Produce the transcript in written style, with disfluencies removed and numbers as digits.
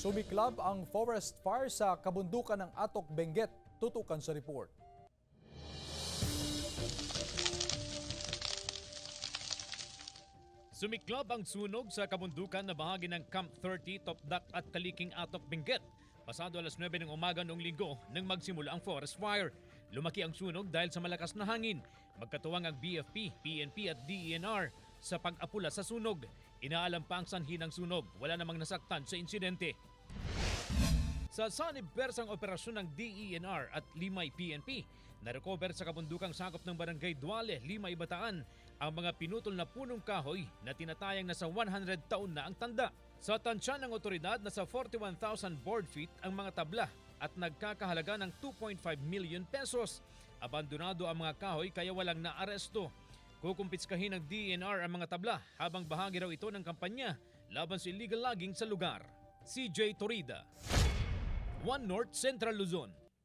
Sumiklab ang forest fire sa kabundukan ng Atok, Benguet. Tutukan sa report. Sumiklab ang sunog sa kabundukan na bahagi ng Camp 30, Topdak at Kaliking, Atok, Benguet. Pasado alas 9 ng umaga noong linggo nang magsimula ang forest fire. Lumaki ang sunog dahil sa malakas na hangin. Magkatuwang ang BFP, PNP at DENR sa pag-apula sa sunog. Inaalam pa ang sanhi ng sunog. Wala namang nasaktan sa insidente. Sa sanib bersang operasyon ng DENR at Limay PNP, na-recover sa kabundukang sakop ng Barangay Duale, Limay, Bataan, ang mga pinutol na punong kahoy na tinatayang nasa 100 taon na ang tanda. Sa tansya ng otoridad, nasa 41,000 board feet ang mga tabla at nagkakahalaga ng 2.5 million pesos. Abandonado ang mga kahoy kaya walang naaresto. Kukumpiskahin ng DENR ang mga tabla habang bahagi raw ito ng kampanya laban sa illegal logging sa lugar. CJ Torida, One North Central Luzon.